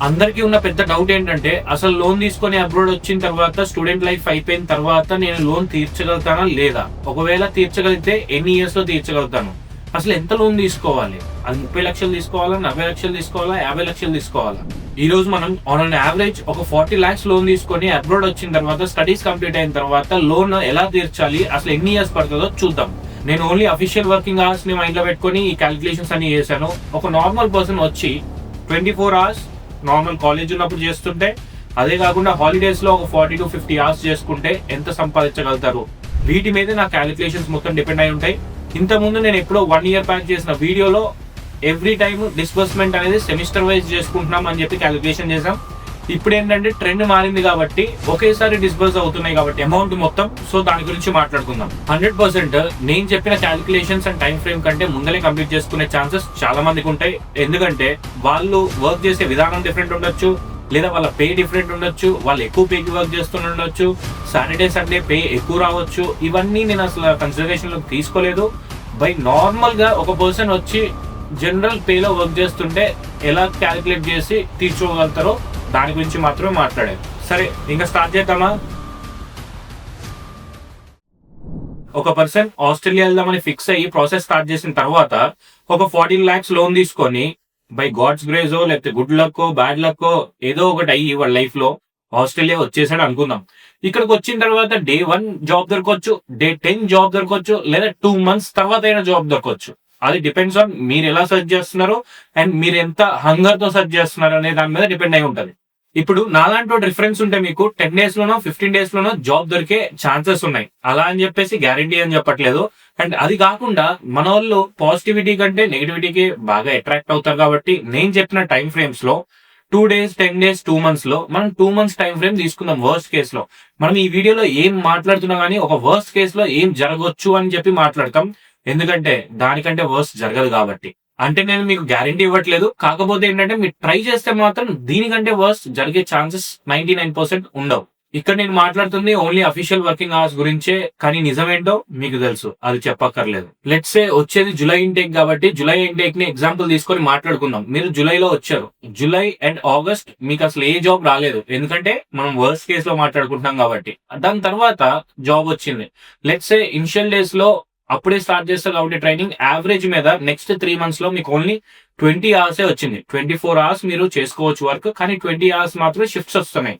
అందరికీ ఉన్న పెద్ద డౌట్ ఏంటంటే అసలు లోన్ తీసుకొని అబ్రాడ్ వచ్చిన తర్వాత స్టూడెంట్ లైఫ్ అయిపోయిన తర్వాత నేను లోన్ తీర్చగలుగుతానా లేదా, ఒకవేళ తీర్చగలిగితే ఎన్ని ఇయర్స్ లో తీర్చగలుగుతాను, అసలు ఎంత లోన్ తీసుకోవాలి, అది 30 లక్షలు తీసుకోవాలా, 40 లక్షలు తీసుకోవాలా, 50 లక్షలు తీసుకోవాలా. ఈ రోజు మనం ఆన్ అన్ యావరేజ్ ఒక 40 lakhs లోన్ తీసుకొని అబ్రాడ్ వచ్చిన తర్వాత స్టడీస్ కంప్లీట్ అయిన తర్వాత లోన్ ఎలా తీర్చాలి, అసలు ఎన్ని ఇయర్స్ పడుతుందో చూద్దాం. నేను ఓన్లీ అఫీషియల్ వర్కింగ్ అవర్స్ ని మైండ్ లో పెట్టుకొని ఈ క్యాలిక్యులేషన్స్ అన్ని చేశాను. ఒక నార్మల్ పర్సన్ వచ్చి 24 hours నార్మల్ కాలేజ్ ఉన్నప్పుడు చేస్తుంటే, అదే కాకుండా హాలిడేస్ లో ఒక 40 to 50 hours చేసుకుంటే ఎంత సంపాదించగలుగుతారు, వీటి మీద నా క్యాలిక్యులేషన్స్ మొత్తం డిపెండ్ అయి ఉంటాయి. ఇంతకుముందు నేను ఎప్పుడో 1 year బ్యాక్ చేసిన వీడియోలో ఎవ్రీ టైమ్ డిస్బర్స్మెంట్ అనేది సెమిస్టర్ వైజ్ చేసుకుంటున్నాం అని చెప్పి క్యాలిక్యులేషన్ చేసాం. ఇప్పుడు ఏంటంటే ట్రెండ్ మారింది కాబట్టి ఒకేసారి డిస్బర్స్ అవుతున్నాయి కాబట్టి అమౌంట్ మొత్తం. సో దాని గురించి మాట్లాడుకుందాం. 100% నేను చెప్పిన క్యాలిక్యులేషన్స్ అండ్ టైం ఫ్రేమ్ కంటే ముందలే కంప్లీట్ చేసుకునే ఛాన్సెస్ చాలా మందికి ఉంటాయి. ఎందుకంటే వాళ్ళు వర్క్ చేసే విధానం డిఫరెంట్ ఉండొచ్చు, లేదా వాళ్ళ పే డిఫరెంట్ ఉండొచ్చు, వాళ్ళు ఎక్కువ పేకి వర్క్ చేస్తుండొచ్చు, సాటర్డే సండే పే ఎక్కువ రావచ్చు. ఇవన్నీ నేను అసలు కన్సిడరేషన్ లోకి తీసుకోలేదు. బై నార్మల్ గా ఒక పర్సన్ వచ్చి జనరల్ పేలో వర్క్ చేస్తుంటే ఎలా క్యాలిక్యులేట్ చేసి తీర్చుకోగలుగుతారో దాని గురించి మాత్రమే మాట్లాడారు. సరే, ఇంకా స్టార్ట్ చేద్దామా. ఒక పర్సన్ ఆస్ట్రేలియా వెళ్దామని ఫిక్స్ అయ్యి ప్రాసెస్ స్టార్ట్ చేసిన తర్వాత ఒక 14 lakhs లోన్ తీసుకొని బై గాడ్స్ గ్రేజో లేకపోతే గుడ్ లక్కో బ్యాడ్ లక్కో ఏదో ఒకటి అయ్యి వాళ్ళ లైఫ్ లో ఆస్ట్రేలియా వచ్చేసాడు అనుకుందాం. ఇక్కడికి వచ్చిన తర్వాత day 1 జాబ్ దొరకొచ్చు, day 10 జాబ్ దొరకొచ్చు, లేదా 2 months తర్వాత అయినా జాబ్ దొరకొచ్చు. అది డిపెండ్స్ ఆన్ మీరు ఎలా సర్చ్ చేస్తున్నారు అండ్ మీరు ఎంత హంగర్ తో సర్చ్ చేస్తున్నారు అనే దాని మీద డిపెండ్ అయి ఉంటది. ఇప్పుడు నాలాంటి డిఫరెన్స్ ఉంటే మీకు 10 days లోనో 15 days లోనో జాబ్ దొరికే ఛాన్సెస్ ఉన్నాయి. అలా అని చెప్పేసి గ్యారంటీ అని చెప్పట్లేదు. అండ్ అది కాకుండా మన వాళ్ళు పాజిటివిటీ కంటే నెగిటివిటీకి బాగా అట్రాక్ట్ అవుతారు కాబట్టి నేను చెప్పిన టైం ఫ్రేమ్స్ లో 2 days, 10 days, 2 months లో మనం 2 months టైం ఫ్రేమ్ తీసుకుందాం. వర్స్ట్ కేస్ లో మనం ఈ వీడియోలో ఏం మాట్లాడుతున్నా కానీ ఒక వర్స్ట్ కేస్ లో ఏం జరగవచ్చు అని చెప్పి మాట్లాడతాం. ఎందుకంటే దానికంటే వర్స్ట్ జరగదు కాబట్టి. అంటే నేను మీకు గ్యారంటీ ఇవ్వట్లేదు, కాకపోతే ఏంటంటే మీరు ట్రై చేస్తే మాత్రం దీనికంటే వర్స్ట్ జరిగే ఛాన్సెస్ 99% ఉండవు. ఇక్కడ నేను మాట్లాడుతుంది ఓన్లీ అఫీషియల్ వర్కింగ్ అవర్స్ గురించే, కానీ నిజమేంటో మీకు తెలుసు, అది చెప్పక్కర్లేదు. లెట్స్ సే వచ్చేది జూలై ఇంటేక్ కాబట్టి జూలై ఇంటేక్ ని ఎగ్జాంపుల్ తీసుకొని మాట్లాడుకుందాం. మీరు జూలైలో వచ్చారు, జూలై అండ్ ఆగస్ట్ మీకు అసలు ఏ జాబ్ రాలేదు, ఎందుకంటే మనం వర్స్ట్ కేస్ లో మాట్లాడుకుంటున్నాం కాబట్టి. దాని తర్వాత జాబ్ వచ్చింది. లెట్స్ సే ఇనిషియల్ డేస్ లో అప్పుడే స్టార్ట్ చేస్తారు కాబట్టి ట్రైనింగ్ యావరేజ్ మీద నెక్స్ట్ 3 months లో మీకు ఓన్లీ 20 hours వచ్చింది. 24 hours మీరు చేసుకోవచ్చు వర్క్, కానీ 20 hours మాత్రమే షిఫ్ట్స్ వస్తున్నాయి.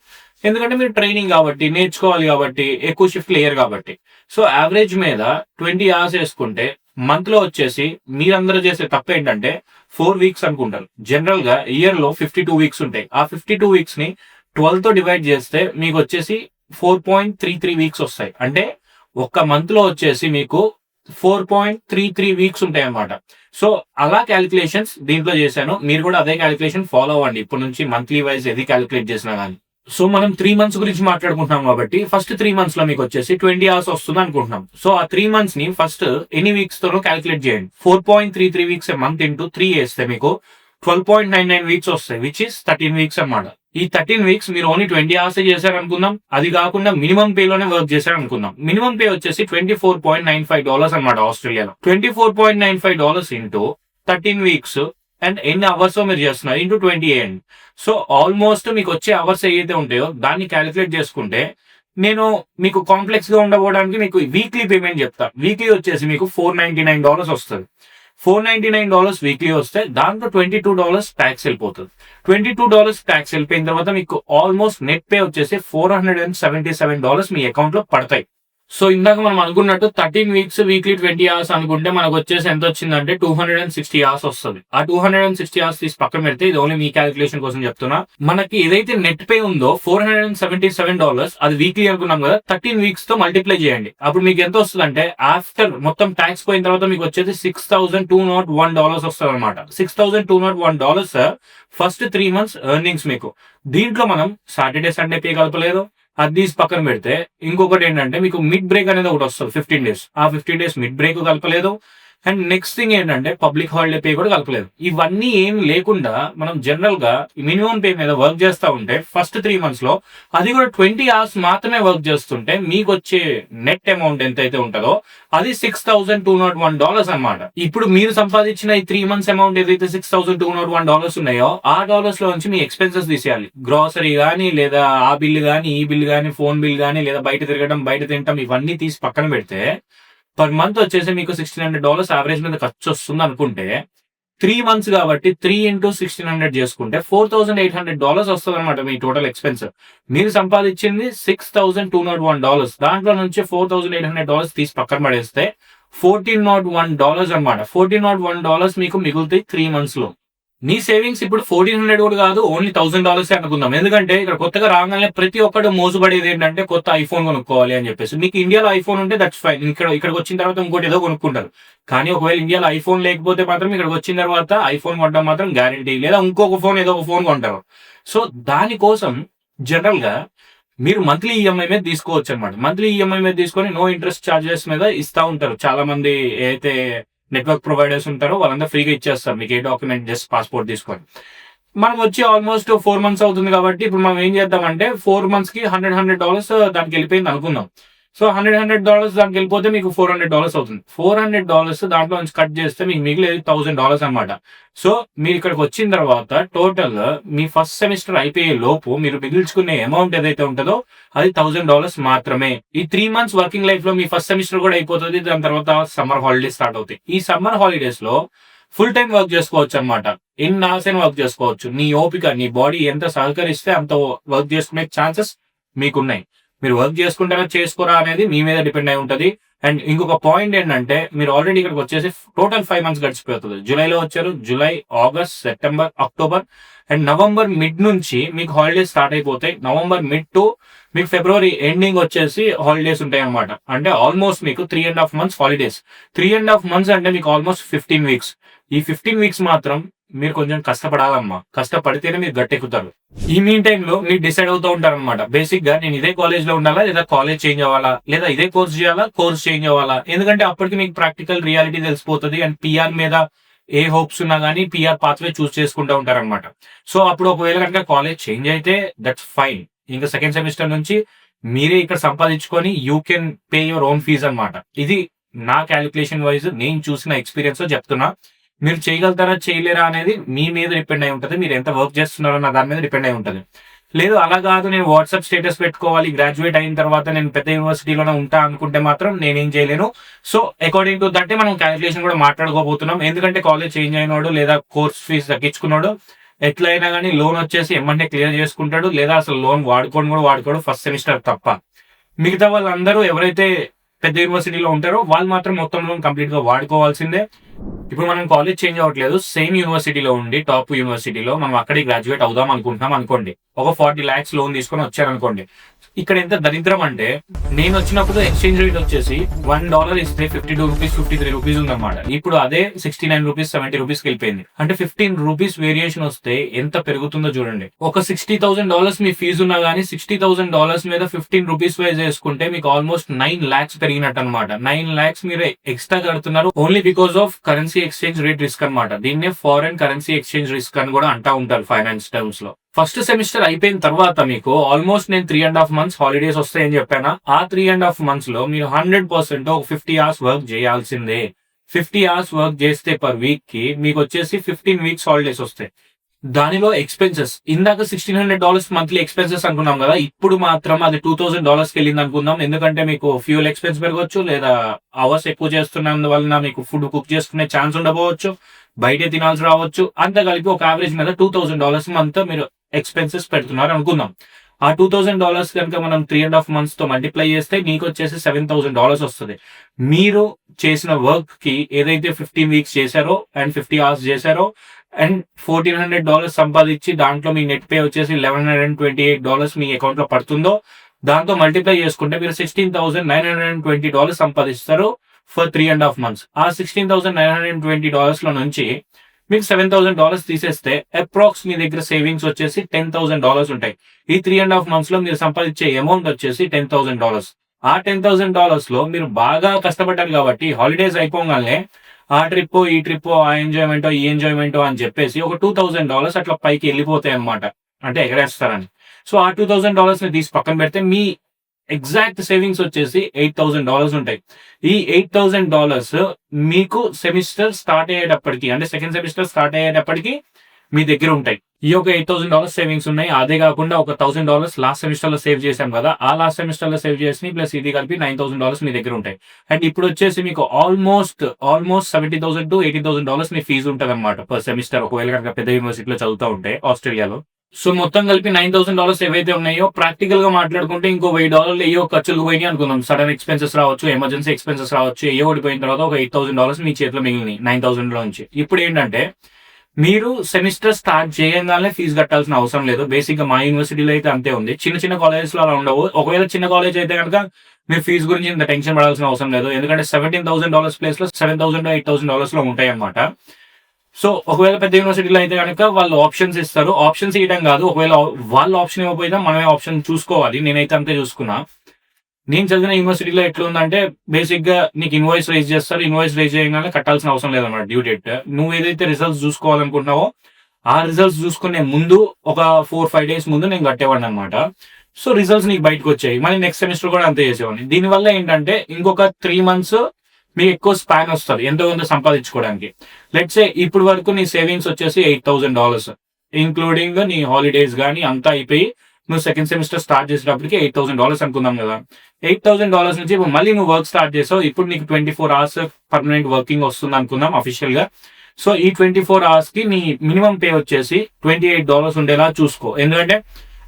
ఎందుకంటే మీరు ట్రైనింగ్ కాబట్టి నేర్చుకోవాలి కాబట్టి ఎక్కువ షిఫ్ట్ లేయర్ కాబట్టి. సో యావరేజ్ మీద 20 hours వేసుకుంటే మంత్ లో వచ్చేసి మీరందరూ చేసే తప్పు ఏంటంటే 4 weeks అనుకుంటారు. జనరల్ గా ఇయర్ లో 52 weeks ఉంటాయి. ఆ 52 weeks ని 12 తో డివైడ్ చేస్తే మీకు వచ్చేసి 4.33 weeks వస్తాయి. అంటే ఒక్క మంత్ లో వచ్చేసి మీకు 4.33 weeks ఉంటాయి అన్నమాట. సో అలా క్యాలిక్యులేషన్స్ దీంట్లో చేశాను. మీరు కూడా అదే క్యాలిక్యులేషన్ ఫాలో అవ్వండి ఇప్పటి నుంచి, మంత్లీ వైజ్ ఏది క్యాలిక్యులేట్ చేసినా కానీ. సో మనం 3 months గురించి మాట్లాడుకుంటున్నాం కాబట్టి ఫస్ట్ 3 months లో మీకు వచ్చేసి 20 hours వస్తుంది అనుకుంటున్నాం. సో ఆ 3 months ని ఫస్ట్ ఎన్ని వీక్స్ తోనో క్యాలిక్యులేట్ చేయండి. 4.33 weeks మంత్ ఇంటూ 3 వేస్తే మీకు 12.99 weeks వస్తాయి, విచ్ ఇస్ 13 weeks అన్నమాట. ఈ 13 weeks మీరు ఓన్లీ 20 hours చేశారు అనుకుందాం. అది కాకుండా మినిమం పే లోనే వర్క్ చేశారు అనుకుందాం. మినిమం పే వచ్చేసి $24.95 అన్నమాట ఆస్ట్రేలియాలో. $24.95 ఇంటూ 13 weeks అండ్ ఎన్ని అవర్స్ మీరు చేస్తున్నారు ఇంటూ 20 వేయండి. సో ఆల్మోస్ట్ మీకు వచ్చే అవర్స్ ఏవైతే ఉంటాయో దాన్ని క్యాలిక్యులేట్ చేసుకుంటే నేను మీకు కాంప్లెక్స్ గా ఉండబోవడానికి మీకు వీక్లీ పేమెంట్ చెప్తా. వీక్లీ వచ్చేసి మీకు $499 వస్తుంది. $499 వీక్లీ వస్తే దాంట్లో $22 ట్యాక్స్ వెళ్ళిపోతుంది. $22 ట్యాక్స్ వెళ్ళిపోయిన తర్వాత మీకు ఆల్మోస్ట్ నెట్ పే వచ్చేసి $477 మీ అకౌంట్ లో పడతాయి. సో ఇందాక మనం అనుకున్నట్టు 13 weeks వీక్లీ 20 hours అనుకుంటే మనకు వచ్చేసి ఎంత వచ్చిందంటే 260 hours వస్తుంది. ఆ 260 hours తీసి పక్కన పెడితే, ఇది ఓన్లీ మీ క్యాలిక్యులేషన్ కోసం చెప్తున్నా, మనకి ఏదైతే నెట్ పే ఉందో $477 అది వీక్లీ అనుకున్నాం కదా, 13 weeks తో మల్టిప్లై చేయండి. అప్పుడు మీకు ఎంత వస్తుంది అంటే ఆఫ్టర్ మొత్తం ట్యాక్స్ పోయిన తర్వాత మీకు వచ్చేసి $6,201 వస్తుంది అనమాట. $6,201 ఫస్ట్ 3 months ఎర్నింగ్స్ మీకు. దీంట్లో మనం సాటర్డే సండే పే కలపలేదు, అది తీసి పక్కన పెడితే ఇంకొకటి ఏంటంటే మీకు మిడ్ బ్రేక్ అనేది ఒకటి వస్తుంది 15 days. ఆ 15 days మిడ్ బ్రేక్ కలపలేదు. అండ్ నెక్స్ట్ థింగ్ ఏంటంటే పబ్లిక్ హాలిడే పే కూడా కలపలేదు. ఇవన్నీ ఏం లేకుండా మనం జనరల్ గా మినిమం పే మీద వర్క్ చేస్తూ ఉంటే ఫస్ట్ 3 months లో అది కూడా 20 hours మాత్రమే వర్క్ చేస్తుంటే మీకు వచ్చే నెట్ అమౌంట్ ఎంతైతే ఉంటుందో అది $6,201 అన్నమాట. ఇప్పుడు మీరు సంపాదించిన ఈ 3 months అమౌంట్ ఏదైతే $6,201 ఉన్నాయో ఆ డాలర్స్ లో నుంచి మీ ఎక్స్పెన్సెస్ తీసేయాలి. గ్రాసరీ కానీ, లేదా ఆ బిల్ కానీ, ఈ బిల్ కానీ, ఫోన్ బిల్ కానీ, లేదా బయట తిరగడం, బయట తినటం, ఇవన్నీ తీసి పక్కన పెడితే పర్ మంత్ వచ్చేసి మీకు $1,600 యావరేజ్ మీద ఖర్చు వస్తుంది అనుకుంటే 3 months కాబట్టి 3 into 1,600 చేసుకుంటే $4,800 వస్తుంది అనమాట మీ టోటల్ ఎక్స్పెన్స్. మీరు సంపాదించింది $6,201, దాంట్లో నుంచి $4,800 తీసి పక్కన పడేస్తే $1,401 అనమాట. $1,401 మీకు మిగులుతాయి 3 months లో. నీ సేవింగ్స్ ఇప్పుడు 1,400 కూడా కాదు, ఓన్లీ $1,000 అనుకుందాం. ఎందుకంటే ఇక్కడ కొత్తగా రాగానే ప్రతి ఒక్కడు మోసపడేది ఏంటంటే కొత్త ఐఫోన్ కొనుక్కోవాలి అని చెప్పేసి. మీకు ఇండియాలో ఐఫోన్ ఉంటే దట్స్ ఫైన్, ఇక్కడికి వచ్చిన తర్వాత ఇంకోటి ఏదో కొనుక్కుంటారు. కానీ ఒకవేళ ఇండియాలో ఐఫోన్ లేకపోతే మాత్రం ఇక్కడికి వచ్చిన తర్వాత ఐఫోన్ కొనడం మాత్రం గ్యారంటీ, లేదా ఇంకొక ఫోన్ ఏదో ఒక ఫోన్ కొంటారు. సో దానికోసం జనరల్ గా మీరు మంత్లీ ఈఎంఐ మీద తీసుకోవచ్చు అనమాట. మంత్లీ ఈఎంఐ మీద తీసుకొని నో ఇంట్రెస్ట్ చార్జెస్ మీద ఇస్తా ఉంటారు చాలా మంది. అయితే నెట్వర్క్ ప్రొవైడర్స్ ఉంటారో వాళ్ళంతా ఫ్రీగా ఇచ్చేస్తారు మీకు ఏ డాక్యుమెంట్, జస్ట్ పాస్పోర్ట్ తీసుకొని. మనం వచ్చి ఆల్మోస్ట్ 4 months అవుతుంది కాబట్టి ఇప్పుడు మనం ఏం చేద్దామంటే 4 months కి $100 దానికి వెళ్ళిపోయింది అనుకుందాం. సో $100 దానికి వెళ్ళిపోతే మీకు $400 అవుతుంది. $400 దాంట్లో నుంచి కట్ చేస్తే మీకు మిగిలేదు $1,000 అనమాట. సో మీరు ఇక్కడికి వచ్చిన తర్వాత టోటల్ మీ ఫస్ట్ సెమిస్టర్ అయిపోయే లోపు మీరు మిగిల్చుకునే అమౌంట్ ఏదైతే ఉంటుందో అది $1,000 మాత్రమే. ఈ 3 months వర్కింగ్ లైఫ్ లో మీ ఫస్ట్ సెమిస్టర్ కూడా అయిపోతుంది. దాని తర్వాత సమ్మర్ హాలిడేస్ స్టార్ట్ అవుతాయి. ఈ సమ్మర్ హాలిడేస్ లో ఫుల్ టైం వర్క్ చేసుకోవచ్చు అనమాట. ఎన్ని అవర్స్ అయినా వర్క్ చేసుకోవచ్చు. నీ ఓపిక, నీ బాడీ ఎంత సహకరిస్తే అంత వర్క్ చేసుకునే ఛాన్సెస్ మీకున్నాయి. మీరు వర్క్ చేసుకుంటారా చేసుకోరా అనేది మీ మీద డిపెండ్ అయి ఉంటుంది. అండ్ ఇంకొక పాయింట్ ఏంటంటే మీరు ఆల్రెడీ ఇక్కడికి వచ్చేసి టోటల్ 5 months గడిచిపోతుంది. జూలైలో వచ్చారు, July, August, September, October and November mid నుంచి మీకు హాలిడేస్ స్టార్ట్ అయిపోతాయి. నవంబర్ మిడ్ టు మీకు ఫిబ్రవరి ఎండింగ్ వచ్చేసి హాలిడేస్ ఉంటాయి అనమాట. అంటే ఆల్మోస్ట్ మీకు 3.5 months హాలిడేస్. 3.5 months అంటే మీకు ఆల్మోస్ట్ 15 weeks. ఈ 15 weeks మాత్రం మీరు కొంచెం కష్టపడాలమ్మా. కష్టపడితేనే మీరు గట్టెక్కుతారు. ఈ మీన్ టైమ్ లో మీరు డిసైడ్ అవుతూ ఉంటారు అనమాట. బేసిక్ గా నేను ఇదే కాలేజ్ లో ఉండాలా, లేదా కాలేజ్ చేంజ్ అవ్వాలా, లేదా ఇదే కోర్స్ చేయాలా, కోర్స్ చేంజ్ అవ్వాలా. ఎందుకంటే అప్పటికి మీకు ప్రాక్టికల్ రియాలిటీ తెలిసిపోతుంది. అండ్ పిఆర్ మీద ఏ హోప్స్ ఉన్నా కానీ పిఆర్ పాత్వే చూస్ చేసుకుంటూ ఉంటారనమాట. సో అప్పుడు ఒకవేళ కనుక కాలేజ్ చేంజ్ అయితే దట్స్ ఫైన్. ఇంకా సెకండ్ సెమిస్టర్ నుంచి మీరే ఇక్కడ సంపాదించుకొని you can pay your own fees అనమాట. ఇది నా క్యాలిక్యులేషన్ వైజ్ నేను చూసిన ఎక్స్పీరియన్స్ చెప్తున్నా. మీరు చేయగలుగుతారా చేయలేరా అనేది మీ మీద డిపెండ్ అయి ఉంటుంది. మీరు ఎంత వర్క్ చేస్తున్నారో నా దాని మీద డిపెండ్ అయి ఉంటుంది. లేదు అలా కాదు, నేను వాట్సాప్ స్టేటస్ పెట్టుకోవాలి, గ్రాడ్యుయేట్ అయిన తర్వాత నేను పెద్ద యూనివర్సిటీలోనే ఉంటా అనుకుంటే మాత్రం నేనేం చేయలేను. సో అకార్డింగ్ టు దట్ మనం క్యాలిక్యులేషన్ కూడా మాట్లాడుకోబోతున్నాం. ఎందుకంటే కాలేజ్ చేంజ్ అయినాడు లేదా కోర్స్ ఫీజు తగ్గించుకున్నాడు ఎట్లయినా కానీ లోన్ వచ్చేసి ఎమ్మంటే క్లియర్ చేసుకుంటాడు, లేదా అసలు లోన్ వాడుకోడు ఫస్ట్ సెమిస్టర్ తప్ప. మిగతా వాళ్ళందరూ ఎవరైతే పెద్ద యూనివర్సిటీలో ఉంటారో వాళ్ళు మాత్రం మొత్తం లోన్ కంప్లీట్ గా వాడుకోవాల్సిందే. ఇప్పుడు మనం కాలేజ్ చేంజ్ అవ్వట్లేదు, సేమ్ యూనివర్సిటీలో ఉండి టాప్ యూనివర్సిటీలో మనం అక్కడే గ్రాడ్యుయేట్ అవుదాం అనుకుంటున్నాం అనుకోండి. ఒక 40 lakhs లోన్ తీసుకొని వచ్చారనుకోండి. ఇక్కడ ఎంత దరిద్రం అంటే నేను వచ్చినప్పుడు ఎక్స్చేంజ్ రేట్ వచ్చేసి $1 ఇస్తే 52 రూపీస్ 53 రూపీస్ ఉందన్నమాట. ఇప్పుడు అదే 69 రూపీస్ 70 రూపీస్కి వెళ్ళిపోయింది. అంటే 15 రూపీస్ వేరియేషన్ వస్తే ఎంత పెరుగుతుందో చూడండి. ఒక $60,000 మీ ఫీజు ఉన్నా గానీ $60,000 మీద 15 రూపీస్ వైజ్ వేసుకుంటే మీకు ఆల్మోస్ట్ 9 lakhs పెరిగినట్టు అనమాట. 9 lakhs మీరు ఎక్స్ట్రా కడుతున్నారు only because of currency exchange rate risk అనమాట. దీన్నే ఫారెన్ కరెన్సీ ఎక్స్చేంజ్ రిస్క్ అని కూడా అంటా ఉంటారు ఫైనాన్స్ టర్మ్స్ లో. ఫస్ట్ సెమిస్టర్ అయిపోయిన తర్వాత మీకు ఆల్మోస్ట్ నేను 3.5 months హాలిడేస్ వస్తాయని చెప్పాను. ఆ 3.5 months లో మీరు 100% ఒక 50 hours వర్క్ చేయాల్సిందే. 50 hours వర్క్ చేస్తే పర్ వీక్ కి మీకు వచ్చేసి 15 weeks హాలిడేస్ వస్తాయి. దానిలో ఎక్స్పెన్సెస్ ఇందాక $1,600 మంత్లీ ఎక్స్పెన్సెస్ అనుకున్నాం కదా, ఇప్పుడు మాత్రం అది $2,000 వెళ్ళింది అనుకుందాం. ఎందుకంటే మీకు ఫ్యూల్ ఎక్స్పెన్స్ పెరగవచ్చు, లేదా అవర్స్ ఎక్కువ చేస్తున్నందువలన మీకు ఫుడ్ కుక్ చేసుకునే ఛాన్స్ ఉండకపోవచ్చు, బయటే తినాల్సి రావచ్చు. అంతా కలిపి ఒక యావరేజ్ మీద $2,000 మంత్ మీరు ఎక్స్పెన్సెస్ పెడుతున్నారు అనుకుందాం. ఆ $2,000 కనుక మనం 3.5 months తో మల్టిప్లై చేస్తే మీకు వచ్చేసి $7,000 వస్తుంది. మీరు చేసిన వర్క్ కి ఏదైతే 15 weeks చేశారో అండ్ 50 hours చేశారో అండ్ $1,400 సంపాదించి దాంట్లో మీ నెట్ పే వచ్చేసి $1,128 మీ అకౌంట్ లో పడుతుందో దాంతో మల్టిప్లై చేసుకుంటే మీరు $16,920 సంపాదిస్తారు ఫర్ 3.5 months. ఆ $16,920 లో నుంచి మీకు $7,000 తీసేస్తే అప్రాక్స్ మీ దగ్గర సేవింగ్స్ వచ్చేసి $10,000 ఉంటాయి. ఈ 3.5 months లో మీరు సంపాదించే అమౌంట్ వచ్చేసి $10,000. ఆ $10,000 లో మీరు బాగా కష్టపడ్డారు కాబట్టి హాలిడేస్ అయిపోగానే ఆ ట్రిప్ ఈ ట్రిప్ ఆ ఎంజాయ్మెంట్ ఈ ఎంజాయ్మెంట్ అని చెప్పేసి ఒక $2,000 అట్లా పైకి వెళ్ళిపోతాయి అనమాట. అంటే ఎగరేస్తారని. సో ఆ $2,000 ని తీసి పక్కన పెడితే మీ ఎగ్జాక్ట్ సేవింగ్స్ వచ్చేసి $8,000 ఉంటాయి. ఈ $8,000 మీకు సెమిస్టర్ స్టార్ట్ అయ్యేటప్పటికి, అంటే సెకండ్ సెమిస్టర్ స్టార్ట్ అయ్యేటప్పటికి మీ దగ్గర ఉంటాయి. ఈ ఒక $8,000 సేవింగ్స్ ఉన్నాయి. అదే కాకుండా ఒక $1,000 లాస్ట్ సెమిస్టర్ లో సేవ్ చేశాం కదా, ఆ లాస్ట్ సెమిస్టర్ లో సేవ్ చేసి ప్లస్ ఇది కలిపి $9,000 మీ దగ్గర ఉంటాయి. అండ్ ఇప్పుడు వచ్చేసి మీకు ఆల్మోస్ట్ $70,000 to $80,000 మీ ఫీజు ఉంటుంది అనమాట పర్ సెమిస్టర్, ఒకవేళ కనుక పెద్ద యూనివర్సిటీలో చదువుతూ ఉంటే ఆస్ట్రేలియాలో. సో మొత్తం కలిపి $9,000 ఏవైతే ఉన్నాయో ప్రాక్టికల్ గా మాట్లాడుకుంటే ఇంకో $1,000 ఏయో ఖర్చులు పోయినాయి అనుకుందాం. సడన్ ఎక్స్పెన్సెస్ రావచ్చు, ఎమర్జెన్సీ ఎక్స్పెన్సెస్ రావచ్చు, ఏయో ఓడిపోయిన తర్వాత ఒక $8,000 మీ చేతిలో మిగిలినాయి 9,000 లో నుంచి. ఇప్పుడు ఏంటంటే మీరు సెమిస్టర్ స్టార్ట్ చేయగానే ఫీజు కట్టాల్సిన అవసరం లేదు. బేసిక్ గా మా యూనివర్సిటీలో అయితే అంతే ఉంది. చిన్న చిన్న కాలేజెస్ లో అలా ఉండవు. ఒకవేళ చిన్న కాలేజ్ అయితే కనుక మీరు ఫీజు గురించి ఇంత టెన్షన్ పడాల్సిన అవసరం లేదు. ఎందుకంటే $17,000 ప్లేస్ లో $7,000 $8,000 లో ఉంటాయి అనమాట. సో ఒకవేళ పెద్ద యూనివర్సిటీలో అయితే కనుక వాళ్ళు ఆప్షన్స్ ఇస్తారు. ఆప్షన్స్ ఇవ్వడం కాదు, ఒకవేళ వాళ్ళు ఆప్షన్ ఇవ్వకపోయినా మనమే ఆప్షన్ చూసుకోవాలి. నేనైతే అంతే చూసుకున్నా. నేను చదివిన యూనివర్సిటీలో ఎట్లా ఉందంటే బేసిక్ గా నీకు ఇన్వాయిస్ రైజ్ చేస్తారు. ఇన్వాయిస్ రైజ్ చేయగానే కట్టాల్సిన అవసరం లేదన్నమాట డ్యూ డేట్. నువ్వు ఏదైతే రిజల్ట్స్ చూసుకోవాలనుకుంటున్నావో ఆ రిజల్ట్స్ చూసుకునే ముందు ఒక 4-5 days ముందు నేను కట్టేవాడిని అనమాట. సో రిజల్ట్స్ నీకు బయటకు వచ్చాయి. మళ్ళీ నెక్స్ట్ సెమిస్టర్ కూడా అంతే చేసేవాడిని. దీనివల్ల ఏంటంటే ఇంకొక 3 months మీకు ఎక్కువ స్పాన్ వస్తుంది ఎంతో కొంత సంపాదించుకోవడానికి. లెట్స్ సే ఇప్పుడు వరకు నీ సేవింగ్స్ వచ్చేసి $8,000 ఇంక్లూడింగ్ నీ హాలిడేస్ కానీ అంతా అయిపోయి నువ్వు సెకండ్ సెమిస్టర్ స్టార్ట్ చేసేటప్పటికి $8,000 అనుకుందాం కదా. $8,000 నుంచి ఇప్పుడు మళ్ళీ నువ్వు వర్క్ స్టార్ట్ చేసావు. ఇప్పుడు నీకు 24 hours పర్మనెంట్ వర్కింగ్ వస్తుంది అనుకుందాం అఫీషియల్ గా. సో ఈ 24 hours కి నీ మినిమం పే వచ్చేసి $28 ఉండేలా చూసుకో. ఎందుకంటే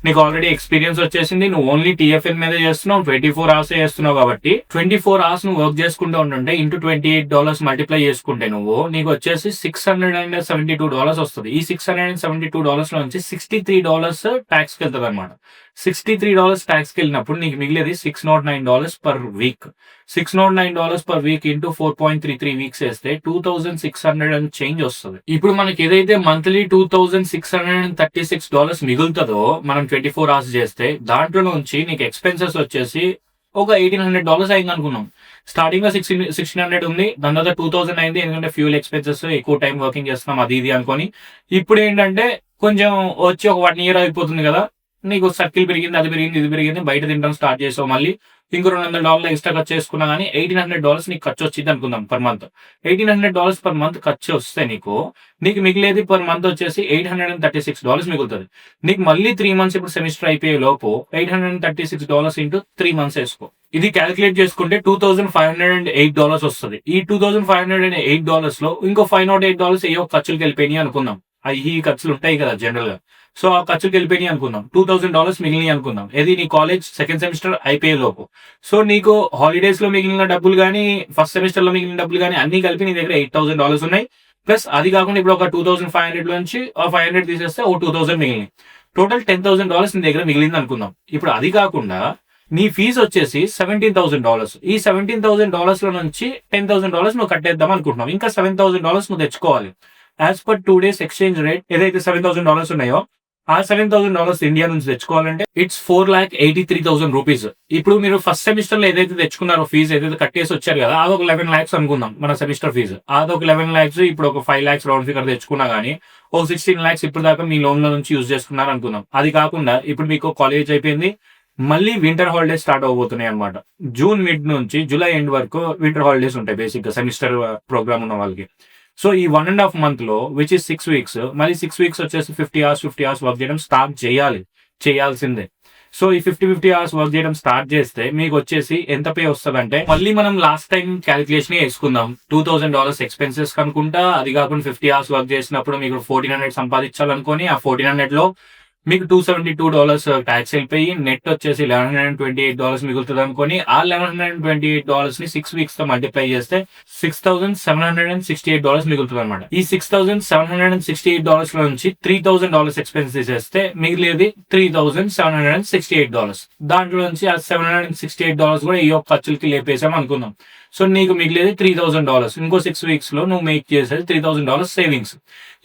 నీకు ఆల్రెడీ ఎక్స్పీరియన్స్ వచ్చేసింది. నువ్వు ఓన్లీ TFL మీద చేస్తున్నావు, 24 hours చేస్తున్నావు కాబట్టి 24 hours నువ్వు వర్క్ చేసుకుంటూ ఉంటుంటే ఇంటూ $28 మల్టిప్లై చేసుకుంటే నీకు వచ్చేసి $672 వస్తుంది. ఈ $672 లో నుంచి $63 ట్యాక్స్ కి వెళ్తుంది అనమాట. $63 ట్యాక్స్ కి వెళ్ళినప్పుడు నీకు మిగిలేది $609 per week. $609 per week into 4.33 weeks వేస్తే 2,600 and చేంజ్ వస్తుంది. ఇప్పుడు మనకి ఏదైతే మంత్లీ $2,636 మిగులుతుందో మనం 24 hours చేస్తే, దాంట్లో నుంచి నీకు ఎక్స్పెన్సెస్ వచ్చేసి ఒక $1,800 అయింది అనుకున్నాం. స్టార్టింగ్ లో 1,600 ఉంది, దాని తర్వాత 2,000 అయింది. ఎందుకంటే ఫ్యూల్ ఎక్స్పెన్సెస్, ఎక్కువ టైం వర్కింగ్ చేస్తున్నాం అది ఇది అనుకొని. ఇప్పుడు ఏంటంటే కొంచెం వచ్చి ఒక 1 year అయిపోతుంది కదా, నీకు సర్కిల్ పెరిగింది, అది పెరిగింది, ఇది పెరిగింది, బయట తినడం స్టార్ట్ చేసావు, మళ్ళీ ఇంకో $200 ఎక్స్ట్రా ఖర్చు చేసుకున్నా కానీ $1,800 నీకు ఖర్చు వచ్చింది అనుకుందాం పర్ మంత్. $1,800 పర్ మంత్ ఖర్చు వస్తే నీకు మిగిలేది పర్ మంత్ వచ్చేసి $836 మిగులుతుంది. నీకు మళ్ళీ 3 months ఇప్పుడు సెమిస్టర్ అయిపోయే లోపు $836 ఇంటూ 3 months వేసుకో. ఇది క్యాలిక్యులేట్ చేసుకుంటే $2,508 వస్తుంది. ఈ $2,508 లో ఇంకో $508 ఏవో ఖర్చులకు వెళ్ళిపోయినాయి అనుకుందాం. ఈ ఖర్చులు ఉంటాయి కదా జనరల్ గా. సో ఆ ఖర్చుకి వెళ్ళిపోయినాయి అనుకుందాం. $2,000 మిగిలినాయి అనుకుందాం. ఇది నీ కాలేజ్ సెకండ్ సెమిస్టర్ అయిపోయే లోపు. సో నీకు హాలిడేస్ లో మిగిలిన డబ్బులు కానీ, ఫస్ట్ సెమిస్టర్ లో మిగిలిన డబ్బులు కానీ అన్ని కలిపి నీ దగ్గర $8,000 ఉన్నాయి. ప్లస్ అది కాకుండా ఇప్పుడు ఒక 2,500 నుంచి 500 తీసేస్తే ఒక 2,000 మిగిలినాయి. టోటల్ $10,000 నీ దగ్గర మిగిలింది అనుకుందాం. ఇప్పుడు అది కాకుండా నీ ఫీజు వచ్చేసి $17,000. ఈ $17,000 లో నుంచి $10,000 నువ్వు కట్టేద్దాం అనుకుంటున్నావు. ఇంకా $7,000 నువ్వు తెచ్చుకోవాలి. As per 2 days exchange rate ఏదైతే $7,000 ఉన్నాయో ఆ $7,000 ఇండియా నుంచి తెచ్చుకోవాలంటే ఇట్స్ 4,83,000 రూపీస్. ఇప్పుడు మీరు ఫస్ట్ సెమిస్టర్ లో ఏదైతే తెచ్చుకున్నారో ఫీజు ఏదైతే కట్టేసి వచ్చారు కదా, అదొక 11 lakhs అనుకుందాం మన సెమిస్టర్ ఫీజు. అదొక 11 lakhs. ఇప్పుడు ఒక 5 lakhs రౌండ్ ఫిగర్ తెచ్చుకున్నా గానీ ఒక 16 lakhs ఇప్పుడు దాకా మీ లోన్ లో నుంచి యూజ్ చేసుకున్నారు అనుకుందాం. అది కాకుండా ఇప్పుడు మీకు కాలేజ్ అయిపోయింది, మళ్ళీ వింటర్ హాలిడేస్ స్టార్ట్ అవబోతున్నాయి అనమాట. జూన్ మిడ్ నుంచి జూలై ఎండ్ వరకు వింటర్ హాలిడేస్ ఉంటాయి బేసిక్ గా సెమిస్టర్ ప్రోగ్రామ్ ఉన్న వాళ్ళకి. సో ఈ 1.5 month లో విచ్ ఇస్ 6 weeks, మళ్ళీ 6 weeks వచ్చేసి 50 hours వర్క్ చేయడం స్టార్ట్ చేయాల్సిందే. సో ఈ 50 hours వర్క్ చేయడం స్టార్ట్ చేస్తే మీకు వచ్చేసి ఎంత పే వస్తుంది అంటే, మళ్ళీ మనం లాస్ట్ టైం క్యాలిక్యులేషన్ వేసుకుందాం. $2,000 ఎక్స్పెన్సెస్ కనుకుంటా, అది కాకుండా 50 hours వర్క్ చేసినప్పుడు మీకు 1,400 సంపాదించాలనుకొని ఆ 1,400 లో మీకు $272 ట్యాక్స్ వెళ్ళిపోయి నెట్ వచ్చేసి $1,128 మిగులుతుంది అనుకొని ఆ $1,128 ని 6 weeks తో మల్టిప్లై చేస్తే $6,768 మిగులుతుంది అనమాట. ఈ $6,768 లో నుంచి $3,000 ఎక్స్పెన్స్ చేస్తే మిగిలేది $3,768. దాంట్లో నుంచి ఆ $768 కూడా ఈ యొక్క ఖర్చులకి లేపేసాం అనుకుందాం. సో నీకు మిగిలేది $3,000. ఇంకో 6 weeks లో నువ్వు మేక్ చేసేది $3,000 సేవింగ్స్.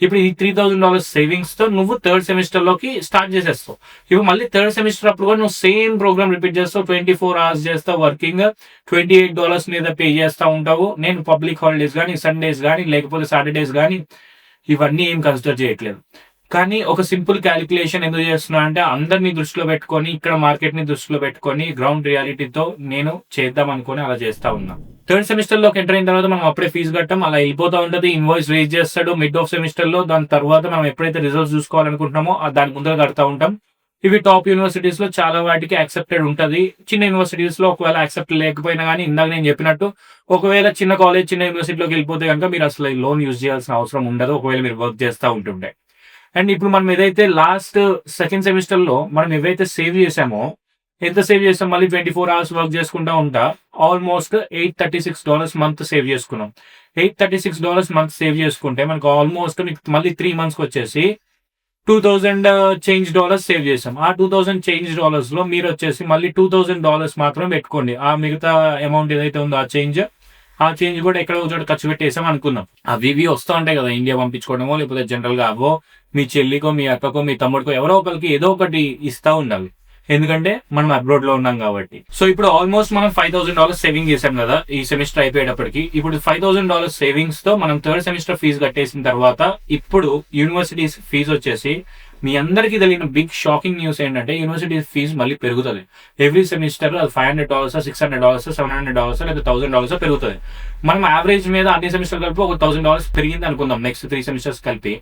ఇప్పుడు ఈ $3,000 సేవింగ్స్ తో నువ్వు థర్డ్ సెమిస్టర్ లోకి స్టార్ట్ చేసేస్తావు. ఇప్పుడు మళ్ళీ థర్డ్ సెమిస్టర్ అప్పుడు కూడా నువ్వు సేమ్ ప్రోగ్రామ్ రిపీట్ చేస్తావు, 24 hours చేస్తావు వర్కింగ్, $28 మీద పే చేస్తూ ఉంటావు. నేను పబ్లిక్ హాలిడేస్ కానీ, సండేస్ కానీ, లేకపోతే సాటర్డేస్ కానీ ఇవన్నీ ఏం కన్సిడర్ చేయట్లేదు. కానీ ఒక సింపుల్ క్యాలిక్యులేషన్ ఎందుకు చేస్తున్నా అంటే అందరినీ దృష్టిలో పెట్టుకొని, ఇక్కడ మార్కెట్ ని దృష్టిలో పెట్టుకొని, గ్రౌండ్ రియాలిటీతో నేను చేద్దాం అనుకుని అలా చేస్తా ఉన్నా. థర్డ్ సెమిస్టర్ లోకి ఎంటర్ అయిన తర్వాత మనం అప్పుడే ఫీజు కట్టాం, అలా వెళ్ళిపోతా ఉంటది. ఇన్వాయిస్ రేజ్ చేస్తాడు మిడ్ ఆఫ్ సెమిస్టర్ లో. దాని తర్వాత మనం ఎప్పుడైతే రిజల్ట్స్ చూసుకోవాలనుకుంటున్నామో దాని ముందర కడతా ఉంటాం. ఇవి టాప్ యూనివర్సిటీస్ లో చాలా వాటికి యాక్సెప్టెడ్ ఉంటది. చిన్న యూనివర్సిటీస్ లో ఒకవేళ యాక్సెప్ట్ లేకపోయినా కానీ, ఇందాక నేను చెప్పినట్టు ఒకవేళ చిన్న కాలేజ్ చిన్న యూనివర్సిటీలోకి వెళ్ళిపోతే కనుక మీరు అసలు లోన్ యూజ్ చేయాల్సిన అవసరం ఉండదు, ఒకవేళ మీరు వర్క్ చేస్తూ ఉంటుండే. అండ్ ఇప్పుడు మనం ఏదైతే లాస్ట్ సెకండ్ సెమిస్టర్ లో మనం ఏవైతే సేవ్ చేసామో, ఎంత సేవ్ చేసాం, మళ్ళీ 24 hours వర్క్ చేసుకుంటా ఉంటా ఆల్మోస్ట్ $836 మంత్ సేవ్ చేసుకున్నాం. $836 మంత్ సేవ్ చేసుకుంటే మనకు ఆల్మోస్ట్ మళ్ళీ 3 months వచ్చేసి $2000 చేంజ్ సేవ్ చేసాం. ఆ $2000 లో మీరు వచ్చేసి మళ్ళీ $2000 మాత్రం పెట్టుకోండి. ఆ మిగతా అమౌంట్ ఏదైతే ఉందో ఆ చేంజ్ కూడా ఎక్కడ చోట ఖర్చు పెట్టేసాం అనుకుందాం. అవి వస్తూ ఉంటాయి కదా, ఇండియా పంపించుకోవడమో లేకపోతే జనరల్ గా అవో మీ చెల్లికో మీ అక్కకో మీ తమ్ముడికో ఎవరో ఒకరికి ఏదో ఒకటి ఇస్తా ఉండాలి, ఎందుకంటే మనం అబ్రాడ్ లో ఉన్నాం కాబట్టి. సో ఇప్పుడు ఆల్మోస్ట్ మనం $5000 సేవింగ్ చేసాం కదా ఈ సెమిస్టర్ అయిపోయేటప్పటికి. ఇప్పుడు $5000 సేవింగ్స్ తో మనం థర్డ్ సెమిస్టర్ ఫీజు కట్టేసిన తర్వాత ఇప్పుడు యూనివర్సిటీస్ ఫీజు వచ్చేసి, మీ అందరికీ తెలియని బిగ్ షాకింగ్ న్యూస్ ఏంటంటే యూనివర్సిటీ ఫీజు మళ్ళీ పెరుగుతుంది. ఎవ్రీ సెమిస్టర్ అది $500, $600, $700 లేదా $1000 పెరుగుతుంది. మనం యావరేజ్ మీద అన్ని సెమిస్టర్ కలిపి ఒక $1000 పెరిగింది అనుకుందాం నెక్స్ట్ 3 సెమిస్టర్స్ కలిపి.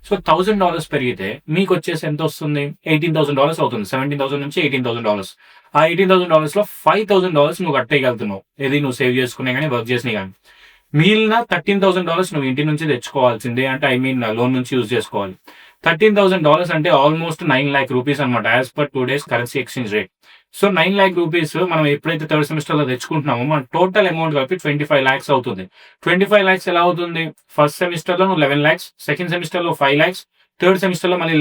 సో $1000 పెరిగితే మీకు వచ్చేసి ఎంత వస్తుంది, $18,000 అవుతుంది. 17,000 నుంచి $18,000. ఆ $18,000 లో $5,000 నువ్వు కట్టేయగలుగుతున్నావు, ఏది నువ్వు సేవ్ చేసుకునే కానీ వర్క్ చేసినా కానీ. మిగిలిన $13,000 నువ్వు ఇంటి నుంచి తెచ్చుకోవాల్సిందే, అంటే లోన్ నుంచి యూజ్ చేసుకోవాలి. $13,000 అంటే ఆల్మోస్ట్ 9 lakh rupees అనమాట, as per today's currency exchange rate. So 9 lakh rupees మనం ఎప్పుడైతే థర్డ్ సెమిస్టర్ లో తెచ్చుకుంటున్నామో మన టోటల్ అమౌంట్ కలిపి 25 lakhs అవుతుంది. 25 lakhs ఎలా అవుతుంది, ఫస్ట్ సెమిస్టర్ లో నువ్వు 11 lakhs, సెకండ్ సెమిస్టర్ లో 5 lakhs, థర్డ్ సెమిస్టర్ లో మళ్ళీ